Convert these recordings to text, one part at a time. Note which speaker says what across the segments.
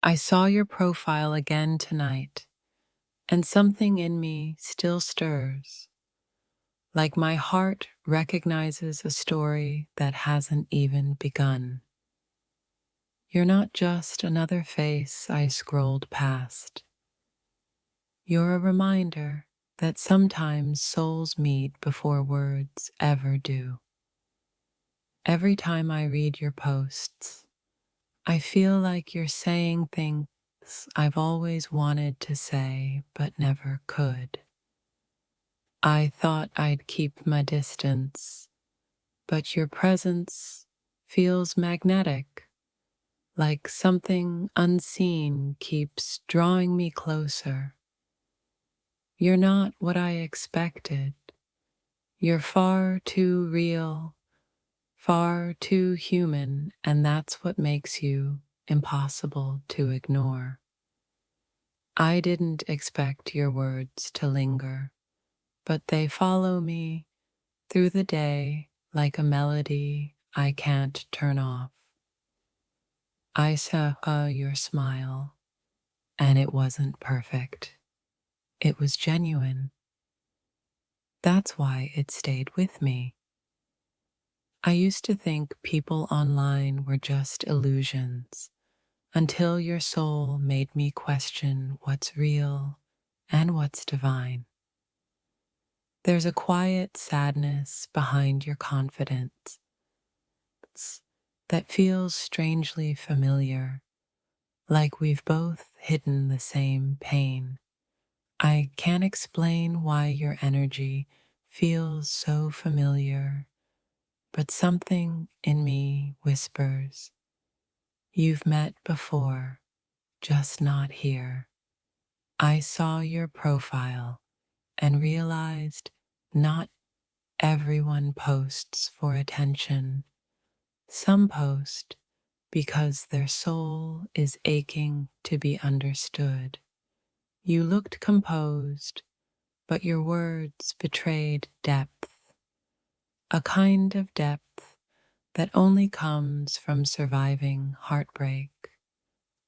Speaker 1: I saw your profile again tonight, and something in me still stirs, like my heart recognizes a story that hasn't even begun. You're not just another face I scrolled past. You're a reminder that sometimes souls meet before words ever do. Every time I read your posts, I feel like you're saying things I've always wanted to say but never could. I thought I'd keep my distance, but your presence feels magnetic, like something unseen keeps drawing me closer. You're not what I expected. You're far too real, far too human, and that's what makes you impossible to ignore. I didn't expect your words to linger, but they follow me through the day like a melody I can't turn off. I saw your smile, and it wasn't perfect. It was genuine. That's why it stayed with me. I used to think people online were just illusions until your soul made me question what's real and what's divine. There's a quiet sadness behind your confidence that feels strangely familiar, like we've both hidden the same pain. I can't explain why your energy feels so familiar, but something in me whispers, you've met before, just not here. I saw your profile and realized not everyone posts for attention. Some post because their soul is aching to be understood. You looked composed, but your words betrayed depth, a kind of depth that only comes from surviving heartbreak.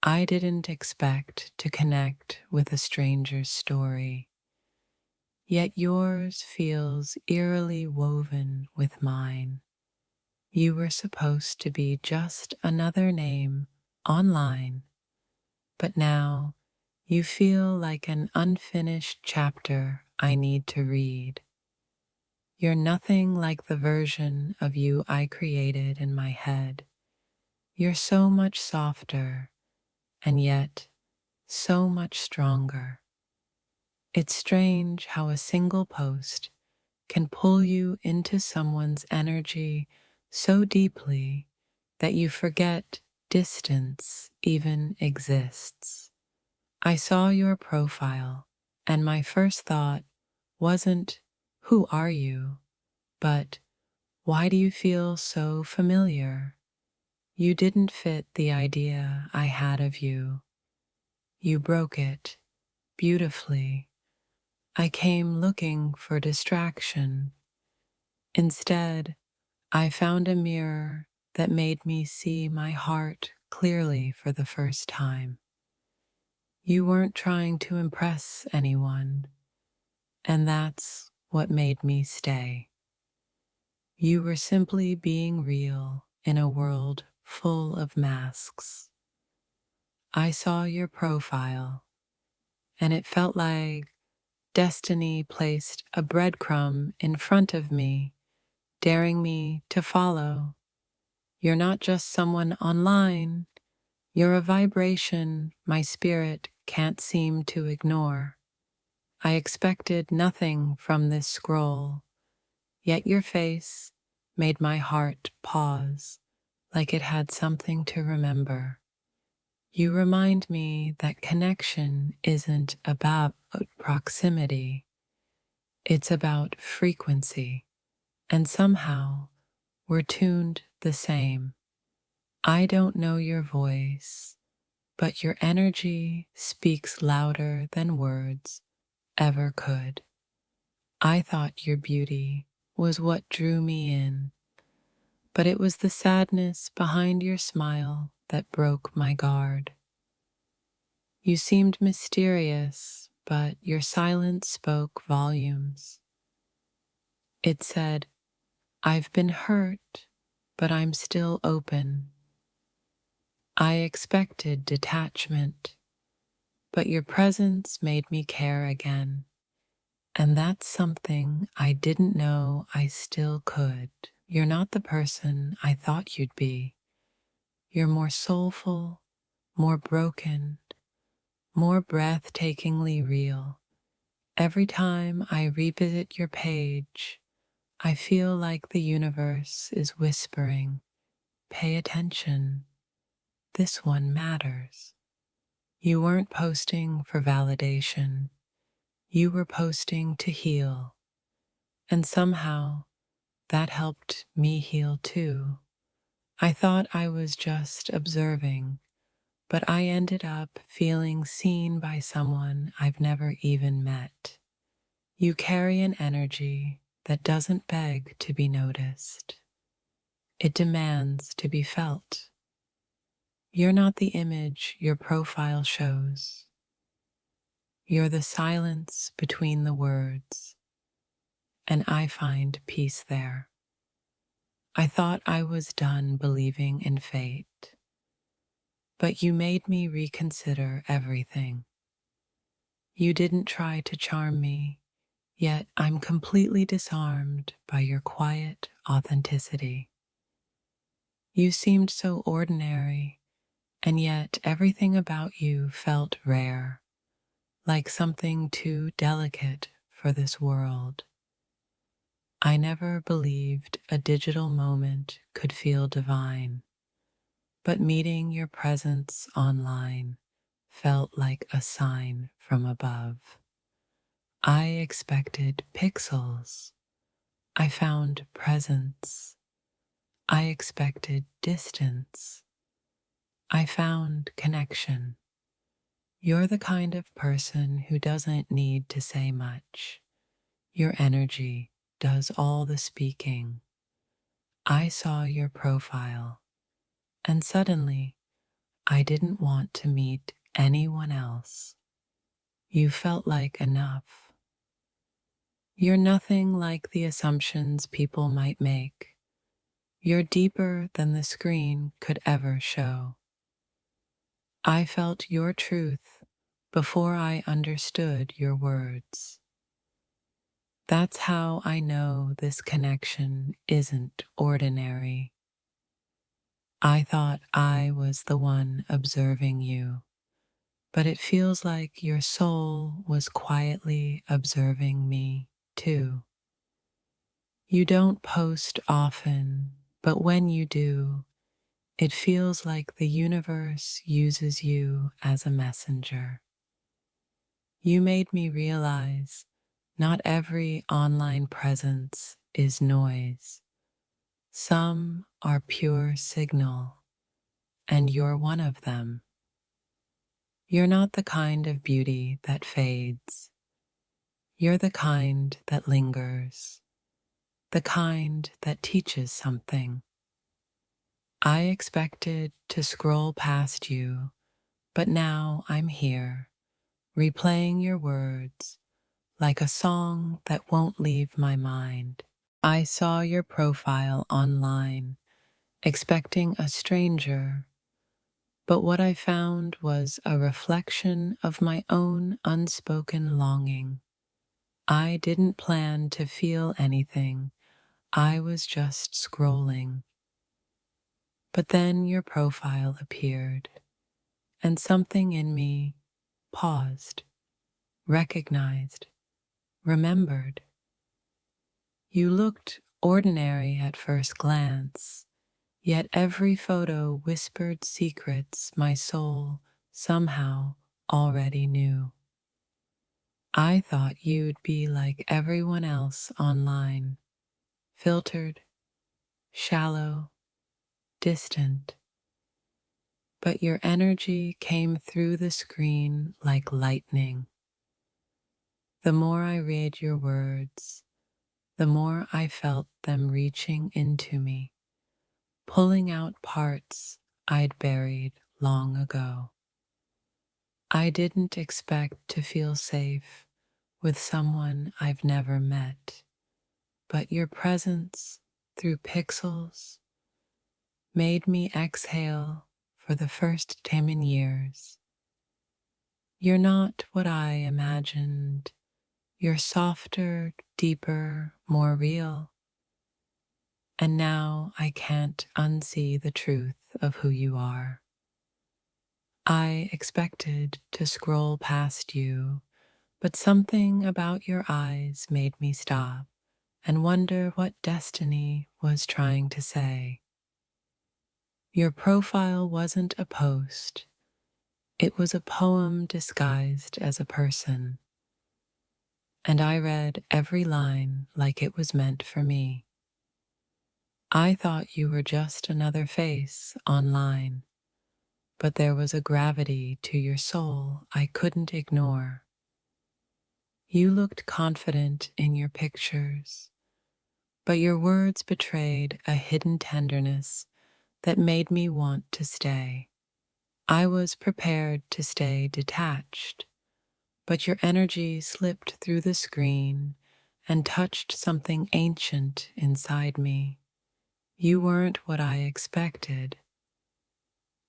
Speaker 1: I didn't expect to connect with a stranger's story, yet yours feels eerily woven with mine. You were supposed to be just another name online, but now you feel like an unfinished chapter I need to read. You're nothing like the version of you I created in my head. You're so much softer, and yet so much stronger. It's strange how a single post can pull you into someone's energy so deeply that you forget distance even exists. I saw your profile, and my first thought wasn't, who are you? But, why do you feel so familiar? You didn't fit the idea I had of you. You broke it beautifully. I came looking for distraction. Instead, I found a mirror that made me see my heart clearly for the first time. You weren't trying to impress anyone, and that's what made me stay. You were simply being real in a world full of masks. I saw your profile, and it felt like destiny placed a breadcrumb in front of me, daring me to follow. You're not just someone online, you're a vibration my spirit can't seem to ignore. I expected nothing from this scroll, yet your face made my heart pause, like it had something to remember. You remind me that connection isn't about proximity, it's about frequency, and somehow we're tuned the same. I don't know your voice, but your energy speaks louder than words ever could. I thought your beauty was what drew me in, but it was the sadness behind your smile that broke my guard. You seemed mysterious, but your silence spoke volumes. It said, "I've been hurt, but I'm still open. I expected detachment, but your presence made me care again. And that's something I didn't know I still could. You're not the person I thought you'd be. You're more soulful, more broken, more breathtakingly real. Every time I revisit your page, I feel like the universe is whispering, pay attention, this one matters." You weren't posting for validation, you were posting to heal, and somehow that helped me heal too. I thought I was just observing, but I ended up feeling seen by someone I've never even met. You carry an energy that doesn't beg to be noticed. It demands to be felt. You're not the image your profile shows. You're the silence between the words, and I find peace there. I thought I was done believing in fate, but you made me reconsider everything. You didn't try to charm me, yet I'm completely disarmed by your quiet authenticity. You seemed so ordinary, and yet everything about you felt rare, like something too delicate for this world. I never believed a digital moment could feel divine, but meeting your presence online felt like a sign from above. I expected pixels. I found presence. I expected distance. I found connection. You're the kind of person who doesn't need to say much. Your energy does all the speaking. I saw your profile, and suddenly I didn't want to meet anyone else. You felt like enough. You're nothing like the assumptions people might make. You're deeper than the screen could ever show. I felt your truth before I understood your words. That's how I know this connection isn't ordinary. I thought I was the one observing you, but it feels like your soul was quietly observing me too. You don't post often, but when you do, it feels like the universe uses you as a messenger. You made me realize not every online presence is noise. Some are pure signal, and you're one of them. You're not the kind of beauty that fades. You're the kind that lingers, the kind that teaches something. I expected to scroll past you, but now I'm here, replaying your words like a song that won't leave my mind. I saw your profile online, expecting a stranger, but what I found was a reflection of my own unspoken longing. I didn't plan to feel anything, I was just scrolling. But then your profile appeared, and something in me paused, recognized, remembered. You looked ordinary at first glance, yet every photo whispered secrets my soul somehow already knew. I thought you'd be like everyone else online, filtered, shallow, distant. But your energy came through the screen like lightning. The more I read your words, the more I felt them reaching into me, pulling out parts I'd buried long ago. I didn't expect to feel safe with someone I've never met, but your presence through pixels made me exhale for the first time in years. You're not what I imagined. You're softer, deeper, more real. And now I can't unsee the truth of who you are. I expected to scroll past you, but something about your eyes made me stop and wonder what destiny was trying to say. Your profile wasn't a post, it was a poem disguised as a person, and I read every line like it was meant for me. I thought you were just another face online, but there was a gravity to your soul I couldn't ignore. You looked confident in your pictures, but your words betrayed a hidden tenderness that made me want to stay. I was prepared to stay detached, but your energy slipped through the screen and touched something ancient inside me. You weren't what I expected.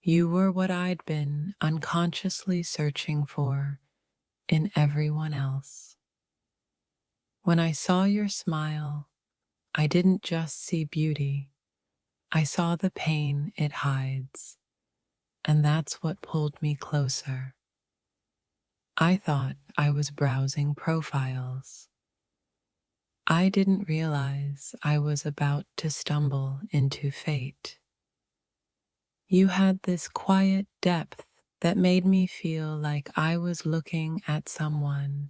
Speaker 1: You were what I'd been unconsciously searching for in everyone else. When I saw your smile, I didn't just see beauty, I saw the pain it hides, and that's what pulled me closer. I thought I was browsing profiles. I didn't realize I was about to stumble into fate. You had this quiet depth that made me feel like I was looking at someone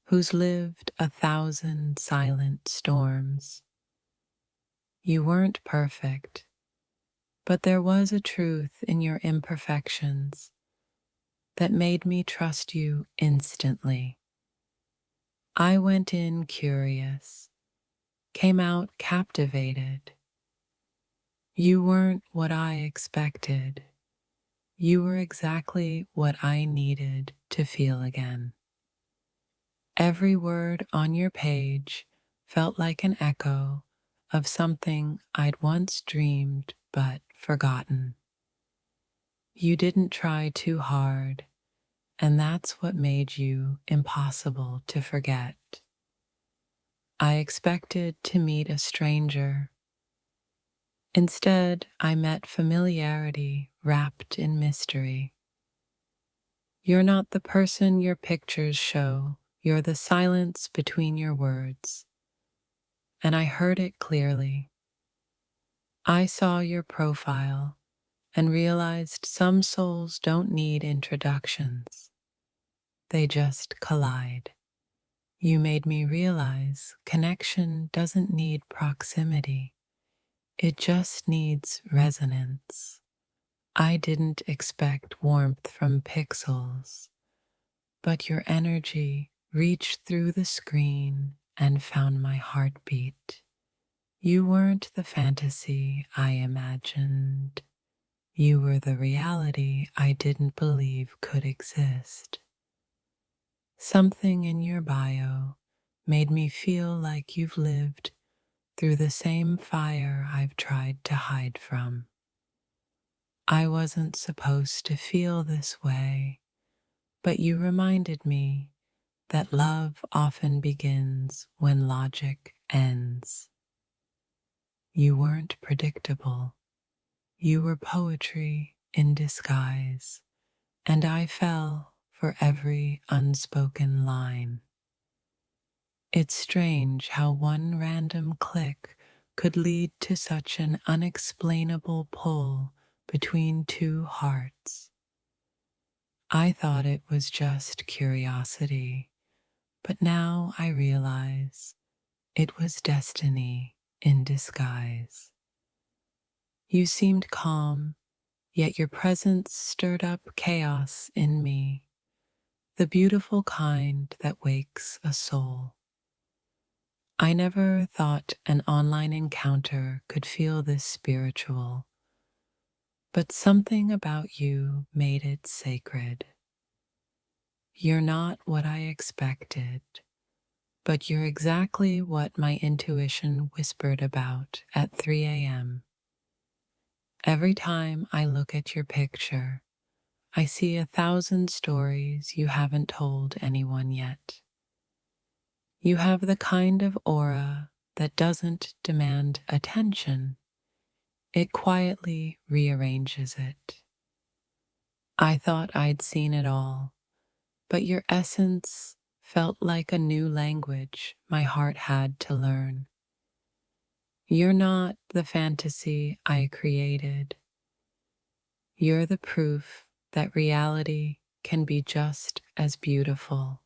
Speaker 1: who's lived 1,000 silent storms. You weren't perfect, but there was a truth in your imperfections that made me trust you instantly. I went in curious, came out captivated. You weren't what I expected. You were exactly what I needed to feel again. Every word on your page felt like an echo of something I'd once dreamed but forgotten. You didn't try too hard, and that's what made you impossible to forget. I expected to meet a stranger. Instead, I met familiarity wrapped in mystery. You're not the person your pictures show, you're the silence between your words. And I heard it clearly. I saw your profile and realized some souls don't need introductions. They just collide. You made me realize connection doesn't need proximity. It just needs resonance. I didn't expect warmth from pixels, but your energy reached through the screen and found my heartbeat. You weren't the fantasy I imagined. You were the reality I didn't believe could exist. Something in your bio made me feel like you've lived through the same fire I've tried to hide from. I wasn't supposed to feel this way, but you reminded me that love often begins when logic ends. You weren't predictable. You were poetry in disguise, and I fell for every unspoken line. It's strange how one random click could lead to such an unexplainable pull between two hearts. I thought it was just curiosity, but now I realize it was destiny in disguise. You seemed calm, yet your presence stirred up chaos in me, the beautiful kind that wakes a soul. I never thought an online encounter could feel this spiritual, but something about you made it sacred. You're not what I expected, but you're exactly what my intuition whispered about at 3 a.m. Every time I look at your picture, I see 1,000 stories you haven't told anyone yet. You have the kind of aura that doesn't demand attention, it quietly rearranges it. I thought I'd seen it all, but your essence felt like a new language my heart had to learn. You're not the fantasy I created. You're the proof that reality can be just as beautiful.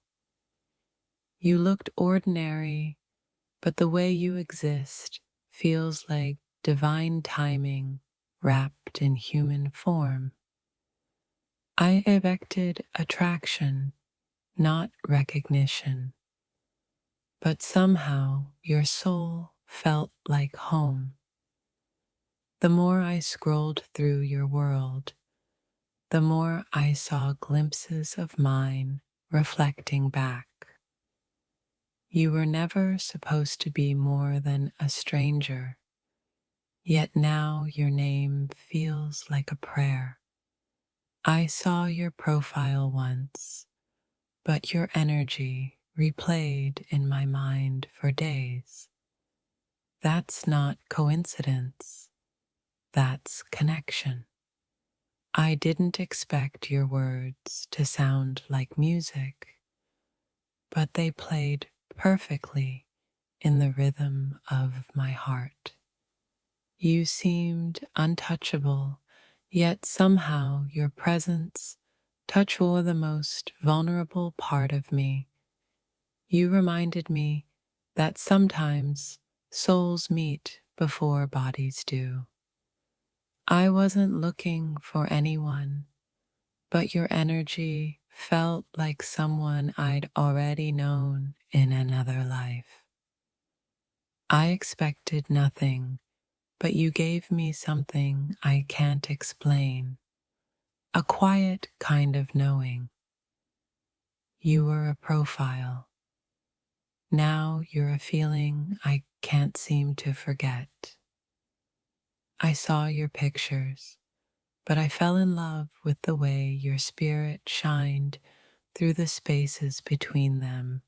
Speaker 1: You looked ordinary, but the way you exist feels like divine timing wrapped in human form. I expected attraction, not recognition, but somehow your soul felt like home. The more I scrolled through your world, the more I saw glimpses of mine reflecting back. You were never supposed to be more than a stranger, yet now your name feels like a prayer. I saw your profile once, but your energy replayed in my mind for days. That's not coincidence, that's connection. I didn't expect your words to sound like music, but they played perfectly in the rhythm of my heart. You seemed untouchable, yet somehow your presence touched the most vulnerable part of me. You reminded me that sometimes souls meet before bodies do. I wasn't looking for anyone, but your energy felt like someone I'd already known in another life. I expected nothing, but you gave me something I can't explain, a quiet kind of knowing. You were a profile. Now you're a feeling I can't seem to forget. I saw your pictures, but I fell in love with the way your spirit shined through the spaces between them.